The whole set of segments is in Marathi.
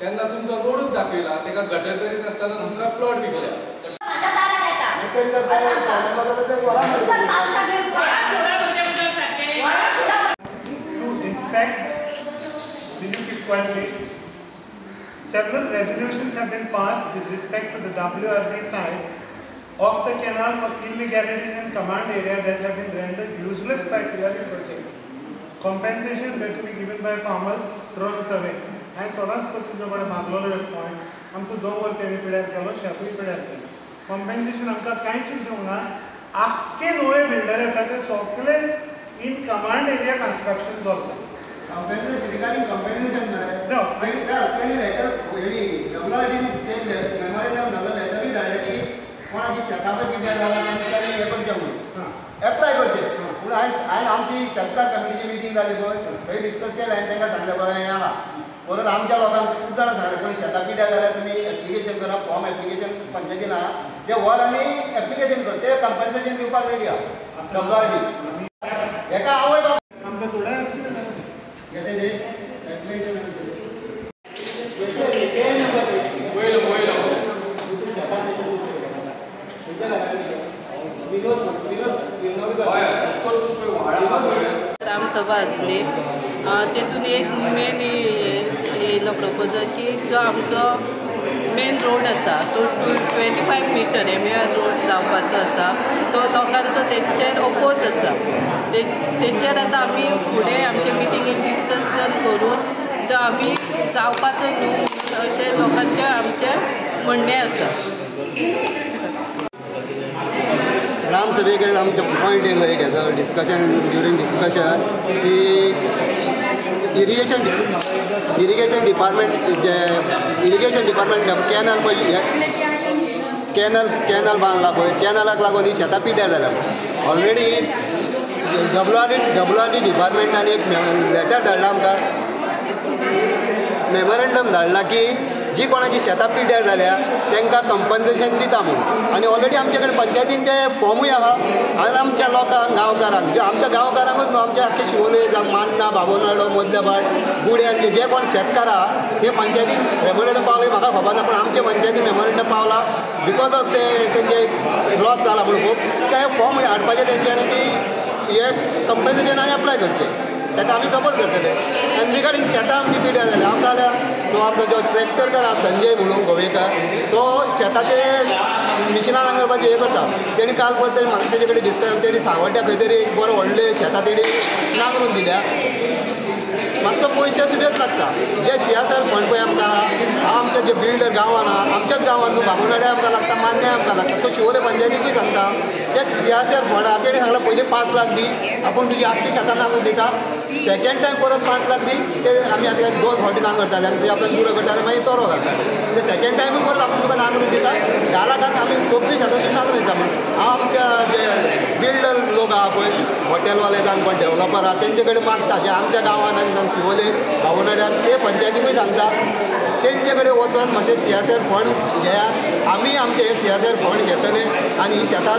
तेन्ना तुमचो रोडूच दाखयला तेका गटर करीत आसतना तुमकां प्लॉट विकल्या Several resolutions have been passed with respect to the WRB side of the canal for illegalities in command area that have been rendered useless by clearing project. Compensation that to be given by farmers through survey. And so that's the तुमच्याकडे मागलेलो एक पॉइंट आमचो 2 वर केवी पिड्यार केलो शेतूय पिड्यार केलो कॉम्पेन्सेशन आमकां कांयच दिवंक ना आख्खे नवे बिल्डर येता ते सगळे इन कमांड एरिया कंस्ट्रक्शन चलता compensation regarding compensation no any letter any WRD state memorandum झाला letter ही धाडले की कोणाची शेतावर पिड्यार झाला त्यांनी हे करचे म्हणून अप्लाय करचे पूण आयज आमची शेतकार कमिटीची मिटींग जाली पळय थंय डिस्कस केलें आनी तांकां सांगलें पळय हें आहा परत आमच्या लोकांक खूब जाणां सांगलें कोणी शेता पिड्यार जाल्यार तुमी एप्लिकेशन करा फॉर्म एप्लिकेशन पंचायतीन आहा ते व्हर आनी एप्लिकेशन कर ते कंपन्सेशन दिवपाक रेडी आहा WRD हेका आवय बाप आमकां सोडाय घेते ते एप्लिकेशन ग्रामसभा आसली तेतून एक मेन येयलो प्रपोजल की जो आमचो मेन रोड आसा तो 25 मीटर रोड जावपाचो आसा तो लोकांचो तेचेर ओपोज आसा तेचेर आतां आमी फुडें आमचे मिटिंगेक डिस्कशन करून तो आमी जावपाचो न्हू म्हणून अशें लोकांचें आमचें म्हणणें आसा ग्रामसभेक आमचे पॉयंट एक घेता डिस्कशन ड्युरींग डिस्कशन की इरिगेशन डिपार्टमेंट जे इरिगेशन डिपार्टमेंट कॅनल पळय कॅनल बांदला पळय कॅनलाक लागून ही शेतां पिड्यार जाल्या ऑलरेडी WRD डिपार्टमेंटान एक लेटर धाडला आमकां मेमोरेंडम धाडला की जी कोणाची शेतां पिड्यार जाल्या तांकां कंपन्सेशन दिता म्हणून आनी ऑलरेडी आमचे कडेन पंचायतीन ते फॉर्मूय आहा आनी आमच्या लोकांक गांवकारांक जे आमच्या गांवकारांकूच न्हू आमच्या आख्खे शिवोले जावं मान्ना बाबोनाडो मदलेबाट गुड्यांचे जे कोण शेतकार आहा ते पंचायतीन मेमोरेंडम पावले म्हाका खबर ना पण आमचे पंचायतीन मेमोरेंडम पावला बिकॉज ऑफ ते तेंचे लॉस जाला म्हणून खूब ते फॉर्म हाडपाचे तेंच्यांनी की हे कंपन्सेशन आनी अप्लाय करचे ताका आमी सपोर्ट करतले आनी रिगार्डींग शेतां आमची पिड्यार जाल्या आमकां जाल्यार तो आमचो जो ट्रॅक्टर आहा संजय म्हणून गोवेकार तो शेताचे मिशिनां नांगरपाचें हें करता तेणी काल परत म्हाका तेजे कडेन डिस्कस तेणी सांगोट्या खंय तरी एक बरो व्हडले शेतां तेणी नांगरून दिल्या मातसो पयशे सुबेज लागता जे CSR फंड पळय आमकां आमचे जे बिल्डर गांवान आहा आमच्याच गांवान न्हू बाबोनाड्या आमकां लागता मान्या आमकां लागता सो शिवोले पंचायतीकूय सांगता ते CSR फंड आहा तेणी सांगलां पयलीं 5 लाख दी आपूण तुजी आख्खी शेतां नांगरून दिता सेकेंड टायम परत 5 लाख दी ते आमी आतां 2 फावटी नांगरताले आनी आपल्याक पुरो करताले मागीर तोरो घालताले ते सेकेंड टायम परत आपूण तुका नांगरून दिता ह्या लाखाक आमी सगळीं शेतां तुजी नांगरून दिता म्हणून हांव आमच्या जे बिल्डर लोक आहा पळय हॉटेलवाले जावन कोण डेवलपर आहा तेंचे कडेन मागता जे आमच्या गांवान आनी जावन शिवोले बाबोनाड्या ते पंचायतीकूय सांगता तेंचे कडेन वचून मातशें CSR फंड घेया आमी आमचे हे CSR फंड घेतले आनी ही शेतां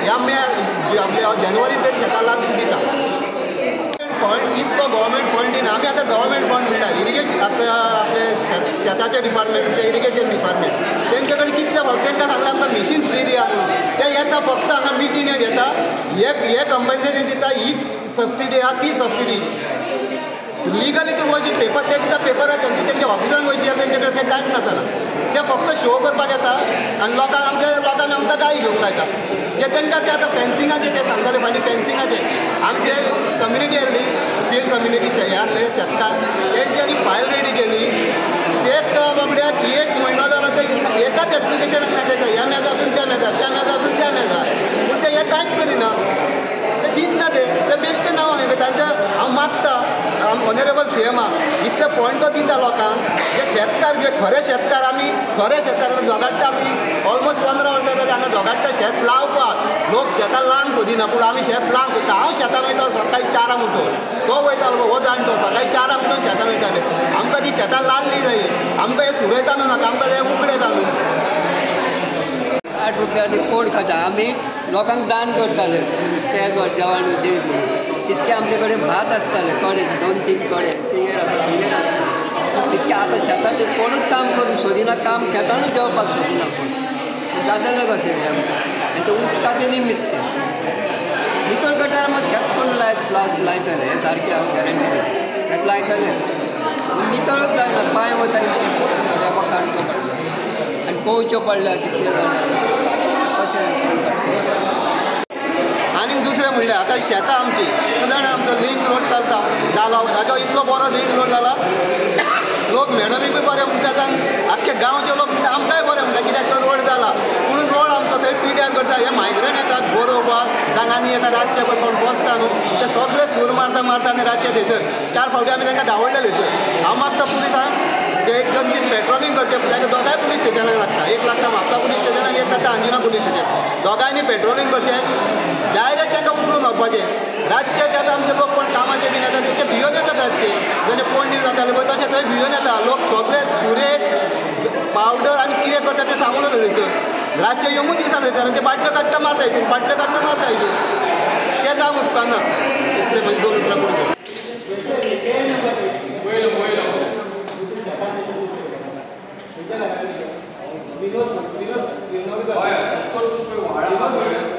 ह्या आपल्या जानेवारी तरी शेतां लागून दिता फंड इतको गव्हर्मेंट फंड दिना आमी आतां गव्हर्मेंट फंड म्हणटा इरिगेशन आतां आपले शेताचे डिपार्टमेंट इरिगेशन डिपार्टमेंट तेंचे कडेन कितले फावट तांकां सांगलें आमकां मिशीन फ्री दिया म्हणून ते येता फक्त हांगा मिटिंग घेता हे कंपन्सेशन दिता ही सबसिडी आहा ती सबसिडी लिगली तूं वयची पेपर ते दिता पेपराचेर तूं तेंच्या ऑफिसान वयची तेंचे कडेन तें कांयच नासना ते फक्त शो करपाक येता आनी लोकांक आमकां गाय घेवंक लायता जे तांकां ते आतां फेन्सिंगाचे ते सांगताले फाटीं फेन्सिंगाचे आमचे कम्युनिटी आसली फील्ड कम्युनिटीचे हे आसले शेतकार तेंच्यांनी फायल रेडी केली एक बाबड्याक 1 म्हयनो जालो ते एकाच एप्लिकेशनाक नाकायता ह्या मेजासून त्या मेजार त्या मेजासून त्या मेजार पूण ते हे कांयच करिना ते दितना ते बेश्टे नांव हांवें घेता आनी हांव मागता ऑनरेबल CM इतले फंड तो दिता लोकांक जे शेतकार जे खरे शेतकार आमी खरे शेतकार झगडटा आमी ऑलमोस्ट 15 वर्सां जालीं हांगा झगडटा शेत लावपाक लोक शेतां लावंक सोदिना पूण आमी शेत लावंक सोदता हांव शेतान वयता सकाळी 4 उठून तो वयतालो हो जाणटो सकाळी 4 उठून शेतान वयताले आमकां ती शेतां लाल्ली जायी आमकां हे सुरयता न्हू नाका आमकां ते उकडे जालो 8 रुपयांनी फोड खाता आमी लोकांक दान करताले ते देवान तितके आमचे कडेन भात आसताले कडे 2-3 कडे आमगेर आसता तितकें आतां शेतांत कोणूच काम करूंक सोदिना काम शेतानूच देंवपाक सोदिना कोण जातलें कशें आमकां आनी तें उदकाचें निमित्त नितळ गटार मात शेत कोण लायतले हें सारकें हांव गॅरंटी दिता शेत लायतले नितळूच जायना पांय वता रेबो काडचो पडटा आनी पोवच्यो पडल्या कितले जाण तशें आनी दुसरें म्हणल्यार आतां शेतां आमची जाणा आमचो लिंक रोड चलता जालो हाजो इतलो बरो लिंक रोड जाला लोक मॅडमीकूय बरें म्हणटा आख्खे गांवचे लोक म्हणटा आमकांय बरें म्हणटा कित्याक तो रोड जाला पूण रोड आमचो थंय पिड्यार करता हे मायग्रंट येतात बरोवपाक जागांनी येता रातचे पळय कोण बसता न्हू ते सगळे सूर मारता आनी रातचे थंयसर 4 फावटी आमी तांकां धांवडलेले थंय हांव मागता पुलिसांक जे 1-2 पेट्रोलिंग करचें तांकां दोगांय पुलीस स्टेशनाक लागता एक लागता म्हापसा पुलीस स्टेशनाक एक लागता अंजुना पुलीस स्टेशन दोगांयनी पेट्रोलिंग करचें डायरेक्ट तांकां उठून वचपाचें रातचे ते आतां आमचे लोक कोण कामाचे बीन येता ते भियोन येतात रातचे जशें पणणीर जाताले पळय तशें थंय भियोन येता लोक सगळे सुरेक पावडर आनी कितें करता तें सांगून येता थंयसर रातचे येवूंक दिसान थंयसर आनी ते बाट्ट्यो काडटा मारता हितून बाट्ट्यो काडटा मारता हितून तें जावंक उपकारना इतलें म्हजे 2 उतरां पडटा हय व्हाळा